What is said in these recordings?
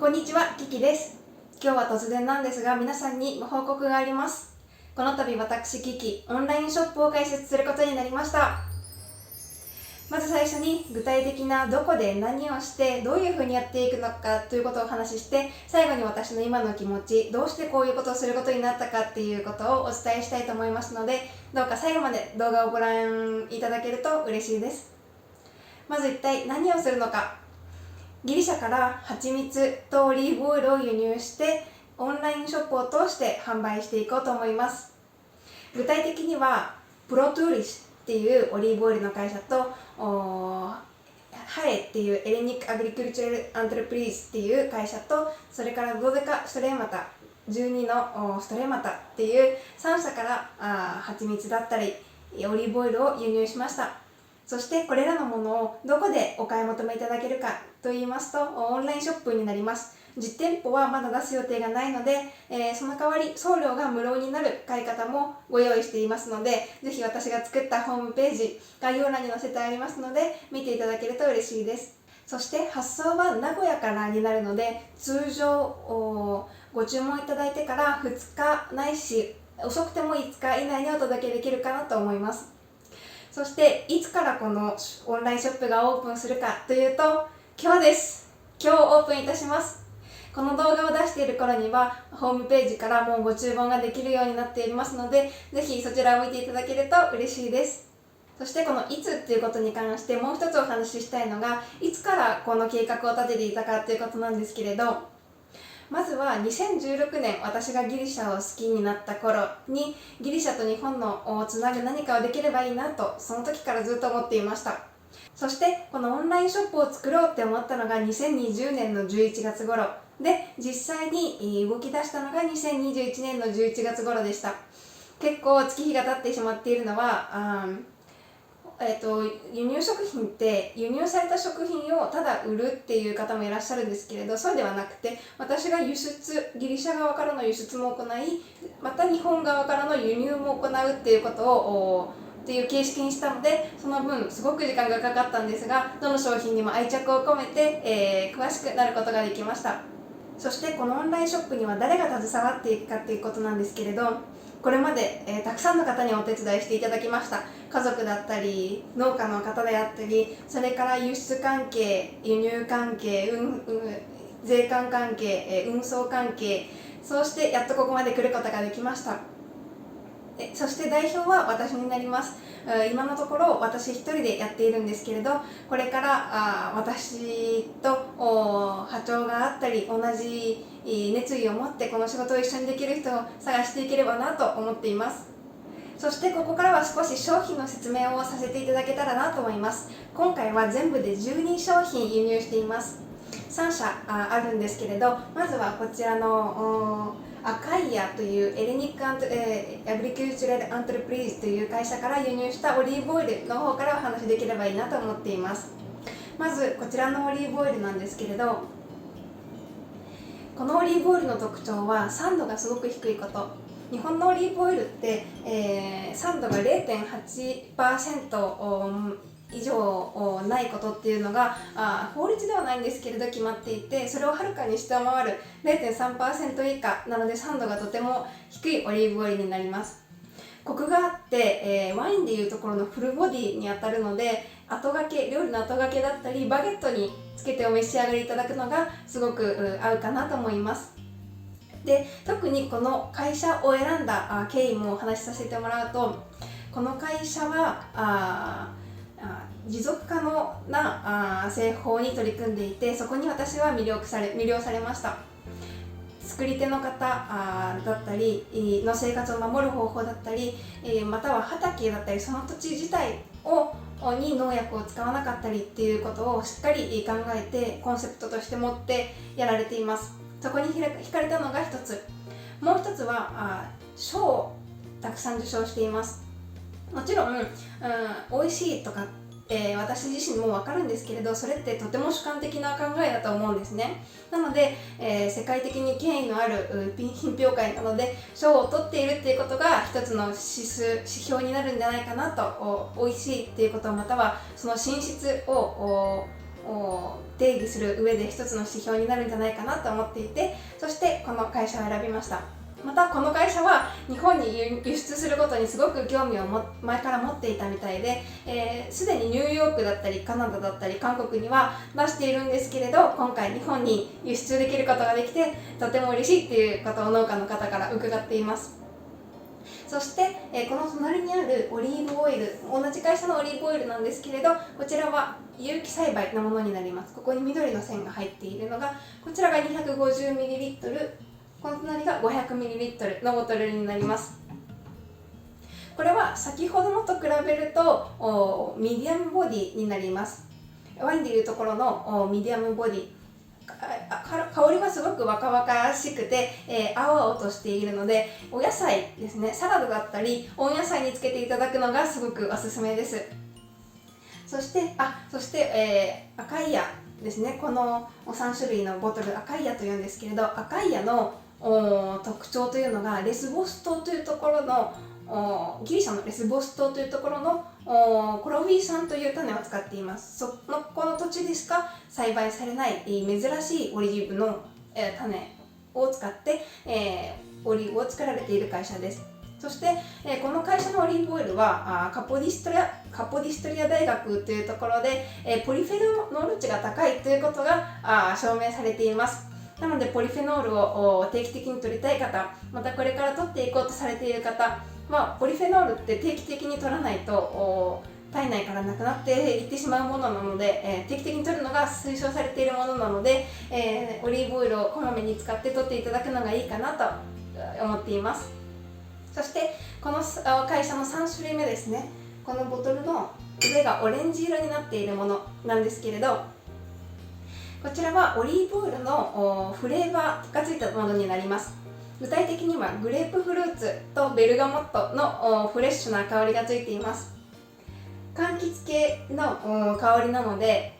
こんにちは、キキです。今日は突然なんですが、皆さんにご報告があります。この度私、キキ、オンラインショップを開設することになりました。まず最初に具体的などこで何をしてどういう風にやっていくのかということをお話しして、最後に私の今の気持ち、どうしてこういうことをすることになったかっていうことをお伝えしたいと思いますので、どうか最後まで動画をご覧いただけると嬉しいです。まず一体何をするのか。ギリシャから蜂蜜とオリーブオイルを輸入してオンラインショップを通して販売していこうと思います。具体的にはプロトゥーリスっていうオリーブオイルの会社とハエっていうエレニックアグリクルチャルアントレプリーズっていう会社と、それからドデカストレーマタ12のストレーマタっていう3社から蜂蜜だったりオリーブオイルを輸入しました。そしてこれらのものをどこでお買い求めいただけるかと言いますと、オンラインショップになります。実店舗はまだ出す予定がないので、その代わり送料が無料になる買い方もご用意していますので、ぜひ私が作ったホームページ概要欄に載せてありますので見ていただけると嬉しいです。そして発送は名古屋からになるので、通常ご注文いただいてから2日ないし遅くても5日以内にお届けできるかなと思います。そしていつからこのオンラインショップがオープンするかというと、今日です。今日オープンいたします。この動画を出している頃にはホームページからもうご注文ができるようになっていますので、ぜひそちらを見ていただけると嬉しいです。そしてこのいつっていうことに関してもう一つお話ししたいのが、いつからこの計画を立てていたかということなんですけれど、まずは2016年、私がギリシャを好きになった頃にギリシャと日本のつなぐ何かをできればいいなと、その時からずっと思っていました。そしてこのオンラインショップを作ろうって思ったのが2020年の11月頃で、実際に動き出したのが2021年の11月頃でした。結構月日が経ってしまっているのは輸入食品って輸入された食品をただ売るっていう方もいらっしゃるんですけれど、そうではなくて私が輸出、ギリシャ側からの輸出も行い、また日本側からの輸入も行うっていうことをっていう形式にしたので、その分すごく時間がかかったんですが、どの商品にも愛着を込めて、詳しくなることができました。そしてこのオンラインショップには誰が携わっていくかっていうことなんですけれど、これまで、たくさんの方にお手伝いしていただきました。家族だったり農家の方であったり、それから輸出関係、輸入関係、税関関係、運送関係、そうしてやっとここまで来ることができました。そして代表は私になります。今のところ私一人でやっているんですけれど、これから私と波長があったり同じ熱意を持ってこの仕事を一緒にできる人を探していければなと思っています。そしてここからは少し商品の説明をさせていただけたらなと思います。今回は全部で12商品輸入しています。3社あるんですけれど、まずはこちらのアカイアというエレニックアグリキュルチュラルアントレプリーズという会社から輸入したオリーブオイルの方からお話しできればいいなと思っています。まずこちらのオリーブオイルなんですけれど、このオリーブオイルの特徴は酸度がすごく低いこと。日本のオリーブオイルって、酸度が 0.8% 以上ないことっていうのが法律ではないんですけれど決まっていて、それをはるかに下回る 0.3% 以下なので、酸度がとても低いオリーブオイルになります。コクがあって、ワインでいうところのフルボディにあたるので、料理の後がけだったりバゲットにつけてお召し上がりいただくのがすごく合うかなと思います。で、特にこの会社を選んだ経緯もお話しさせてもらうと、この会社は持続可能な製法に取り組んでいて、そこに私は魅了されました。作り手の方だったりの生活を守る方法だったり、または畑だったりその土地自体に農薬を使わなかったりっていうことをしっかり考えてコンセプトとして持ってやられています。そこに惹かれたのが一つ。もう一つは賞をたくさん受賞しています。もちろん、美味しいとか私自身も分かるんですけれど、それってとても主観的な考えだと思うんですね。なので、世界的に権威のある品評会なので賞を取っているっていうことが一つの指標になるんじゃないかなと。美味しいっていうこと、またはその品質を定義する上で一つの指標になるんじゃないかなと思っていて、そしてこの会社を選びました。またこの会社は日本に輸出することにすごく興味を前から持っていたみたいで、すでにニューヨークだったりカナダだったり韓国には出しているんですけれど、今回日本に輸出できることができてとても嬉しいっていうことを農家の方から伺っています。そして、この隣にあるオリーブオイル、同じ会社のオリーブオイルなんですけれど、こちらは有機栽培のものになります。ここに緑の線が入っているのが、こちらが 250ml、この隣が 500ml のボトルになります。これは先ほどのと比べるとミディアムボディになります。ワインでいうところのミディアムボディ、香りはすごく若々しくて、青々としているので、お野菜ですね、サラダだったり温野菜につけていただくのがすごくおすすめです。そしてアカイアですね。この3種類のボトル、アカイアというんですけれど、アカイアの特徴というのが、レスボス島というところのギリシャのレスボス島というところのコロフィー酸という種を使っています。この土地でしか栽培されない珍しいオリーブの種を使って、オリーブを作られている会社です。そして、この会社のオリーブオイルはカポディストリア大学というところで、ポリフェノール値が高いということが証明されています。なのでポリフェノールを定期的に取りたい方、またこれから取っていこうとされている方、ポリフェノールって定期的に取らないと体内からなくなっていってしまうものなので、定期的に取るのが推奨されているものなので、オリーブオイルをこまめに使って取っていただくのがいいかなと思っています。そしてこの会社の3種類目ですね。このボトルの上がオレンジ色になっているものなんですけれど、こちらはオリーブオイルのフレーバーがついたものになります。具体的にはグレープフルーツとベルガモットのフレッシュな香りがついています。柑橘系の香りなので、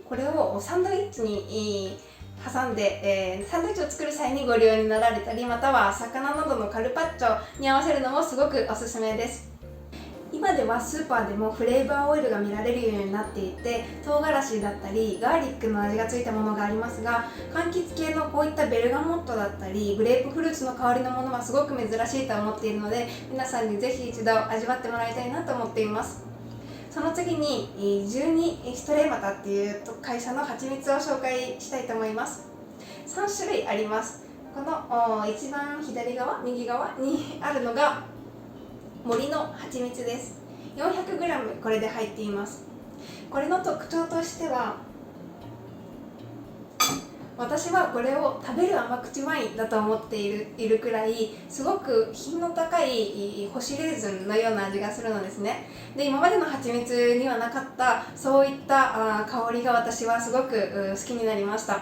これをサンドイッチに挟んで、サンドイッチを作る際にご利用になられたり、または魚などのカルパッチョに合わせるのもすごくおすすめです。今ではスーパーでもフレーバーオイルが見られるようになっていて、唐辛子だったりガーリックの味がついたものがありますが、柑橘系のこういったベルガモットだったりグレープフルーツの香りのものはすごく珍しいと思っているので、皆さんにぜひ一度味わってもらいたいなと思っています。その次に12ストレーマタっていう会社の蜂蜜を紹介したいと思います。3種類あります。この一番右側にあるのが森の蜂蜜です。 400g これで入っています。これの特徴としては、私はこれを食べる甘口ワインだと思っているくらい、すごく品の高い干しレーズンのような味がするのですね。で、今までの蜂蜜にはなかったそういった香りが私はすごく好きになりました。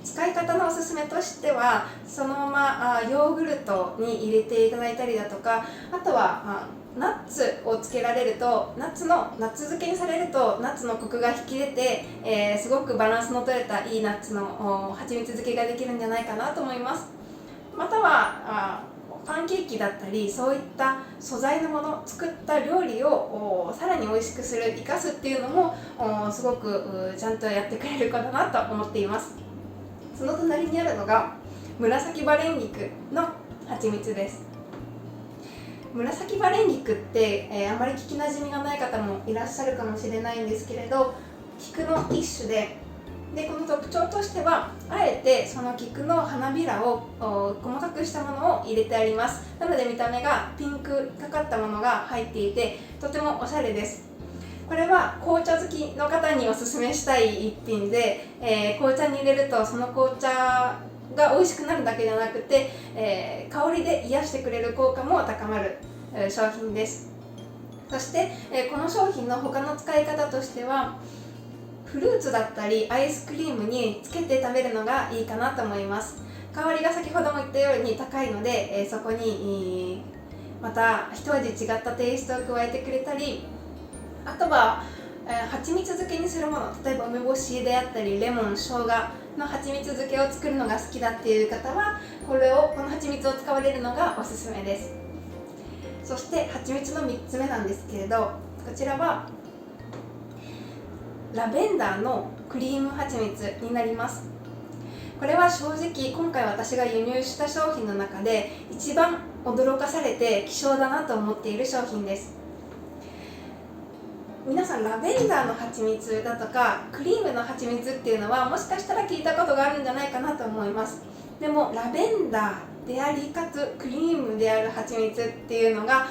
使い方のおすすめとしては、そのままヨーグルトに入れていただいたりだとか、あとはナッツをつけられると、ナッツ漬けにされるとナッツのコクが引き出て、すごくバランスの取れたいいナッツの蜂蜜漬けができるんじゃないかなと思います。またはパンケーキだったり、そういった素材のもの、作った料理をさらに美味しくする、生かすっていうのもすごくちゃんとやってくれる子だなと思っています。その隣にあるのが紫バレンギクの蜂蜜です。紫バレンギクって、あまり聞きなじみがない方もいらっしゃるかもしれないんですけれど、菊の一種で、この特徴としては、あえてその菊の花びらを細かくしたものを入れてあります。なので見た目がピンクがかったものが入っていて、とてもおしゃれです。これは紅茶好きの方におすすめしたい一品で、紅茶に入れるとその紅茶が美味しくなるだけじゃなくて、香りで癒してくれる効果も高まる商品です。そして、この商品の他の使い方としては、フルーツだったりアイスクリームにつけて食べるのがいいかなと思います。香りが先ほども言ったように高いので、そこにまた一味違ったテイストを加えてくれたり、あとは蜂蜜漬けにするもの、例えば梅干しであったりレモン、生姜の蜂蜜漬けを作るのが好きだっていう方は、この蜂蜜を使われるのがおすすめです。そして蜂蜜の3つ目なんですけれど、こちらはラベンダーのクリーム蜂蜜になります。これは正直今回私が輸入した商品の中で一番驚かされて希少だなと思っている商品です。皆さんラベンダーの蜂蜜だとかクリームの蜂蜜っていうのはもしかしたら聞いたことがあるんじゃないかなと思います。でもラベンダーでありかつクリームである蜂蜜っていうのが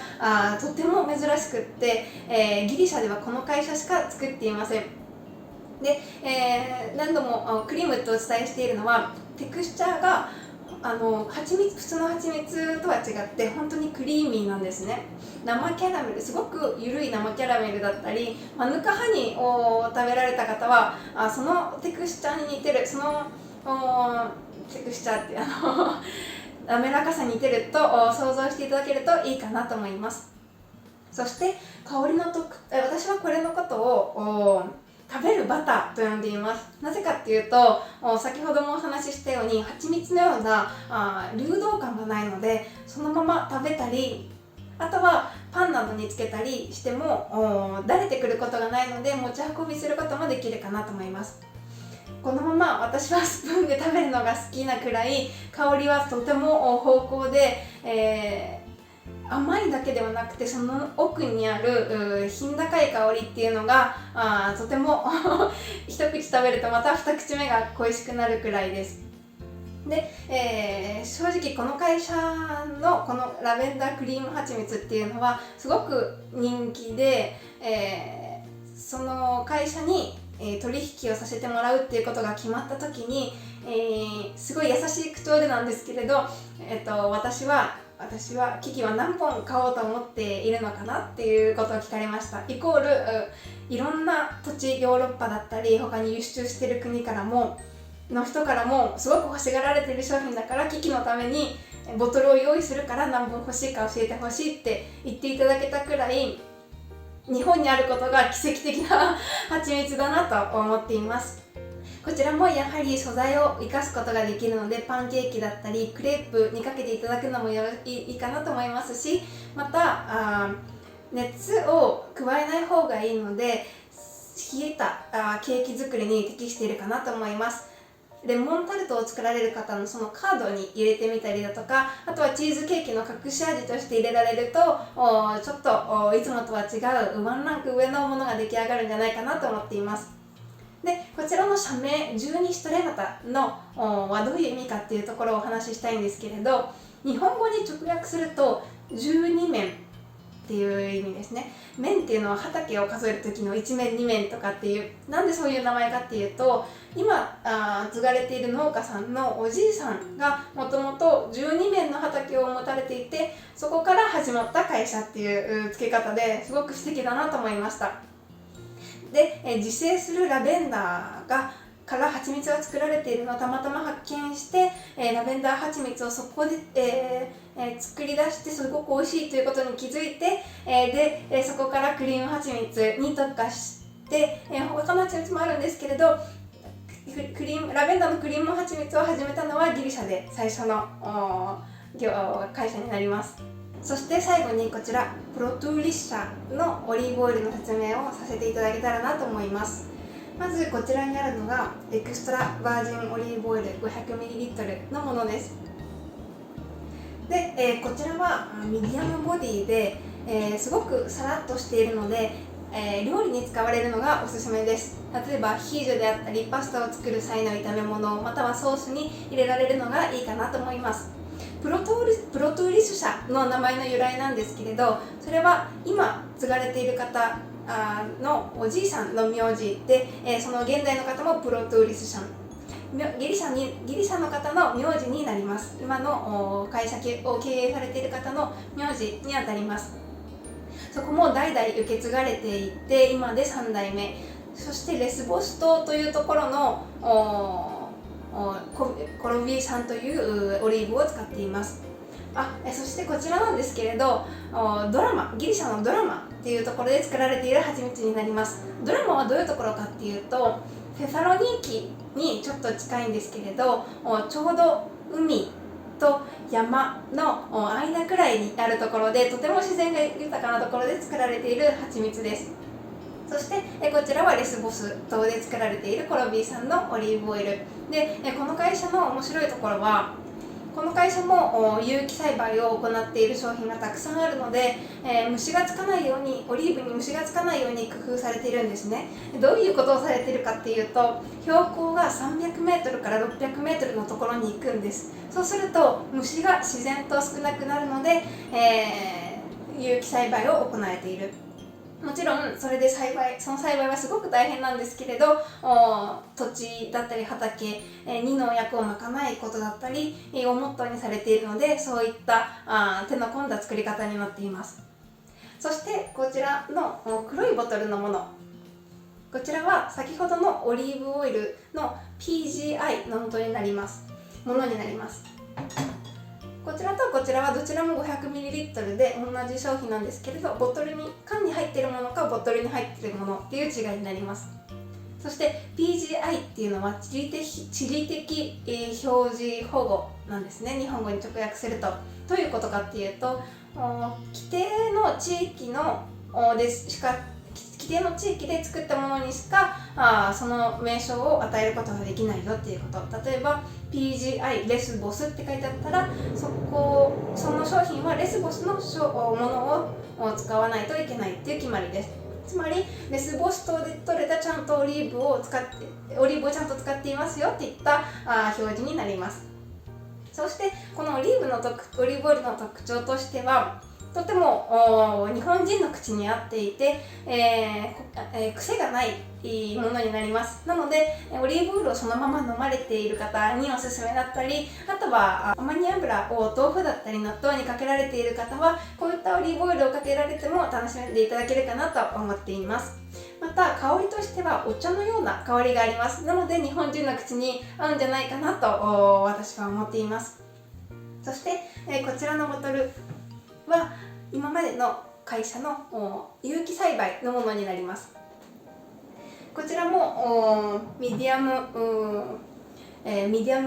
とても珍しくって、ギリシャではこの会社しか作っていません。で、何度もクリームとお伝えしているのはテクスチャーが蜂蜜、普通の蜂蜜とは違って本当にクリーミーなんですね。生キャラメル、すごく緩い生キャラメルだったり、マヌカハニーを食べられた方はそのテクスチャーに似てる、そのテクスチャーって滑らかさに似てると想像していただけるといいかなと思います。そして香りの私はこれのことを食べるバターと呼んでいます。なぜかっていうと先ほどもお話ししたように蜂蜜のような流動感がないのでそのまま食べたり、あとはパンなどにつけたりしてもだれてくることがないので持ち運びすることもできるかなと思います。このまま私はスプーンで食べるのが好きなくらい香りはとても芳香で、甘いだけではなくてその奥にある品高い香りっていうのがとても一口食べるとまた二口目が恋しくなるくらいです。で、正直この会社のこのラベンダークリーム蜂蜜っていうのはすごく人気で、その会社に取引をさせてもらうっていうことが決まった時に、すごい優しい口調でなんですけれど、私はキキは何本買おうと思っているのかなっていうことを聞かれました。イコールいろんな土地、ヨーロッパだったり他に輸出している国からもの人からもすごく欲しがられている商品だからキキのためにボトルを用意するから何本欲しいか教えてほしいって言っていただけたくらい日本にあることが奇跡的な蜂蜜だなと思っています。こちらもやはり素材を生かすことができるのでパンケーキだったりクレープにかけていただくのもいいかなと思いますし、また熱を加えない方がいいので冷えたケーキ作りに適しているかなと思います。レモンタルトを作られる方のそのカードに入れてみたりだとか、あとはチーズケーキの隠し味として入れられるとちょっといつもとは違うワンランク上のものが出来上がるんじゃないかなと思っています。でこちらの社名十二シトレマタのはどういう意味かっていうところをお話ししたいんですけれど、日本語に直訳すると12面っていう意味ですね。面っていうのは畑を数える時の1面2面とかっていう、なんでそういう名前かっていうと今継がれている農家さんのおじいさんがもともと12面の畑を持たれていてそこから始まった会社っていう付け方ですごく素敵だなと思いました。で、自生するラベンダーから蜂蜜が作られているのをたまたま発見して、ラベンダー蜂蜜をそこで、作り出してすごく美味しいということに気づいて、で、そこからクリーム蜂蜜に特化して、他の蜂蜜もあるんですけれどラベンダーのクリーム蜂蜜を始めたのはギリシャで最初の会社になります。そして最後にこちらプロトゥーリッシャのオリーブオイルの説明をさせていただけたらなと思います。まずこちらにあるのがエクストラバージンオリーブオイル 500ml のものです。で、こちらはミディアムボディで、すごくさらっとしているので、料理に使われるのがおすすめです。例えばヒージュであったりパスタを作る際の炒め物またはソースに入れられるのがいいかなと思います。プロトゥーリス社の名前の由来なんですけれど、それは今継がれている方のおじいさんの名字で、その現代の方もプロトゥーリス社、ギリシャの方の名字になります。今の会社を経営されている方の名字にあたります。そこも代々受け継がれていて今で3代目、そしてレスボス島というところのコロビー産というオリーブを使っています。そしてこちらなんですけれどギリシャのドラマっていうところで作られている蜂蜜になります。ドラマはどういうところかっていうとフェサロニーキにちょっと近いんですけれどちょうど海と山の間くらいにあるところでとても自然が豊かなところで作られている蜂蜜です。そしてこちらはレスボス島で作られているコロビーさんのオリーブオイルで、この会社の面白いところは、この会社も有機栽培を行っている商品がたくさんあるので、虫がつかないように、オリーブに虫がつかないように工夫されているんですね。どういうことをされているかっていうと、標高が 300m から 600m のところに行くんです。そうすると虫が自然と少なくなるので、有機栽培を行えている。もちろんそれでその栽培はすごく大変なんですけれど、土地だったり畑に農薬をまかないことだったりをモットーにされているので、そういった手の込んだ作り方になっています。そしてこちらの黒いボトルのもの、こちらは先ほどのオリーブオイルの PGI のものになります。こちらとこちらはどちらも 500ml で同じ商品なんですけれど、缶に入っているものかボトルに入っているものっていう違いになります。そして PGI っていうのは地理的、表示保護なんですね。日本語に直訳するとどういうことかっていうと、規定の地域で作ったものにしかその名称を与えることができないよっていうこと。例えば PGI レスボスって書いてあったら、その商品はレスボスのものを使わないといけないっていう決まりです。つまりレスボス島で採れたちゃんとオリーブをちゃんと使っていますよっていった表示になります。そしてこのオリーブオイルの特徴としては、とても日本人の口に合っていて、癖がないものになります。なのでオリーブオイルをそのまま飲まれている方におすすめだったり、あとはアマニ油を豆腐だったり納豆にかけられている方は、こういったオリーブオイルをかけられても楽しんでいただけるかなと思っています。また香りとしてはお茶のような香りがあります。なので日本人の口に合うんじゃないかなと私は思っています。そして、こちらのボトルは今までの会社の有機栽培のものになります。こちらもミディアム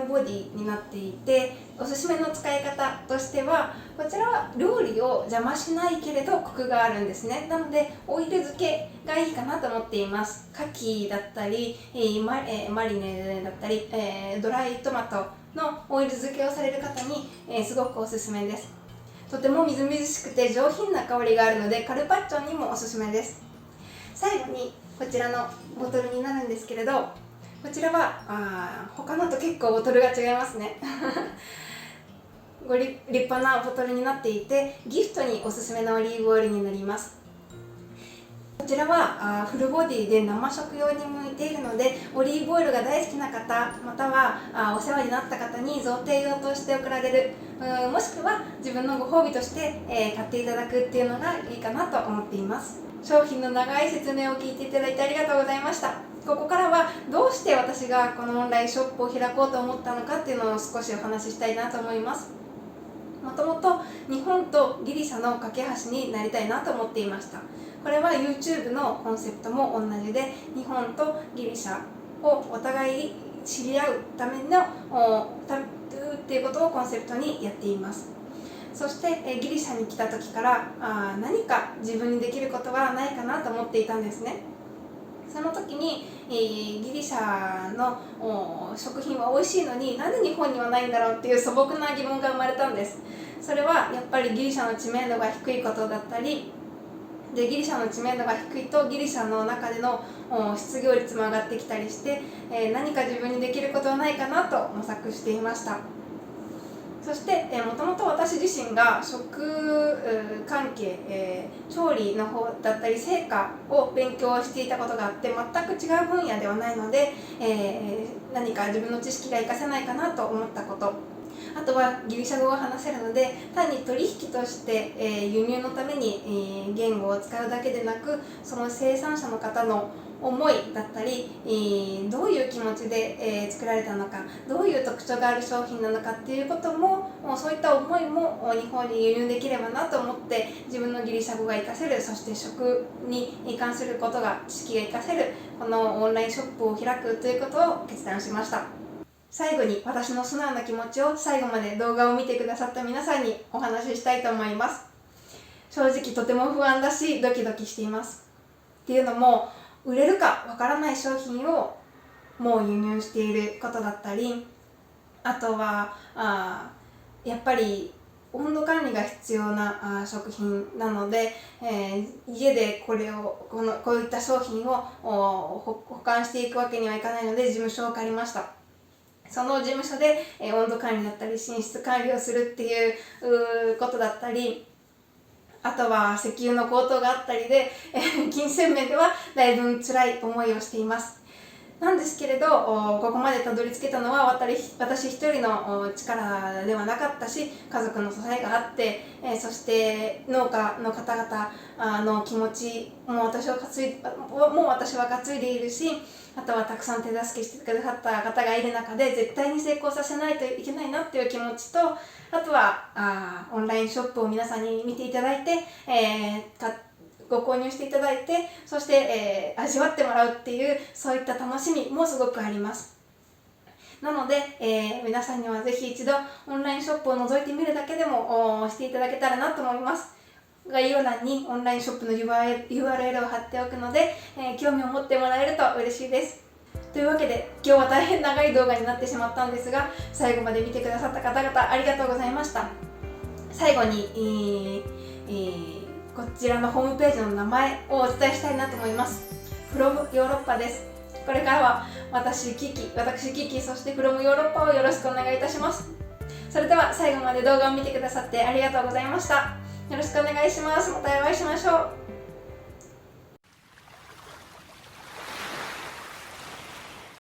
ボディになっていて、おすすめの使い方としては、こちらは料理を邪魔しないけれどコクがあるんですね。なのでオイル漬けがいいかなと思っています。牡蠣だったりマリネだったりドライトマトのオイル漬けをされる方にすごくおすすめです。とてもみずみずしくて上品な香りがあるのでカルパッチョにもおすすめです。最後にこちらのボトルになるんですけれど、こちらは他のと結構ボトルが違いますね立派なボトルになっていて、ギフトにおすすめのオリーブオイルになります。こちらはフルボディで生食用に向いているので、オリーブオイルが大好きな方、またはお世話になった方に贈呈用として贈られる、もしくは自分のご褒美として、買っていただくっていうのがいいかなと思っています。商品の長い説明を聞いていただいてありがとうございました。ここからはどうして私がこのオンラインショップを開こうと思ったのかっていうのを少しお話ししたいなと思います。もともと日本とギリシャの架け橋になりたいなと思っていました。これは YouTube のコンセプトも同じで、日本とギリシャをお互い知り合うためのっていうことをコンセプトにやっています。そしてギリシャに来た時から何か自分にできることはないかなと思っていたんですね。その時にギリシャの食品は美味しいのになんで日本にはないんだろうっていう素朴な疑問が生まれたんです。それはやっぱりギリシャの知名度が低いことだったりで、ギリシャの知名度が低いとギリシャの中での失業率も上がってきたりして、何か自分にできることはないかなと模索していました。そしてもともと私自身が食関係、調理の方だったり製菓を勉強していたことがあって、全く違う分野ではないので、何か自分の知識が活かせないかなと思ったこと、あとはギリシャ語が話せるので単に取引として、輸入のために、言語を使うだけでなく、その生産者の方の思いだったり、どういう気持ちで、作られたのか、どういう特徴がある商品なのかっていうことも、そういった思いも日本に輸入できればなと思って、自分のギリシャ語が活かせる、そして食に関することが知識が活かせるこのオンラインショップを開くということを決断しました。最後に私の素直な気持ちを最後まで動画を見てくださった皆さんにお話ししたいと思います。正直とても不安だしドキドキしています。っていうのも、売れるかわからない商品をもう輸入していることだったり、あとはやっぱり温度管理が必要な食品なので、家でこういった商品を保管していくわけにはいかないので、事務所を借りました。その事務所で温度管理だったり品質管理をするっていうことだったり、あとは石油の高騰があったりで、金銭面ではだいぶ辛い思いをしています。なんですけれど、ここまでたどり着けたのは私一人の力ではなかったし、家族の支えがあって、そして農家の方々の気持ちも私は担いでいるし、あとはたくさん手助けしてくださった方がいる中で、絶対に成功させないといけないなっていう気持ちと、あとはオンラインショップを皆さんに見ていただいて、ご購入していただいて、そして、味わってもらうっていう、そういった楽しみもすごくあります。なので、皆さんにはぜひ一度オンラインショップを覗いてみるだけでもしていただけたらなと思います。概要欄にオンラインショップの URL を貼っておくので、興味を持ってもらえると嬉しいです。というわけで、今日は大変長い動画になってしまったんですが、最後まで見てくださった方々ありがとうございました。最後に、こちらのホームページの名前をお伝えしたいなと思います。from ヨーロッパです。これからは私キキ、そして from ヨーロッパをよろしくお願いいたします。それでは最後まで動画を見てくださってありがとうございました。よろしくお願いします。またお会いしましょう。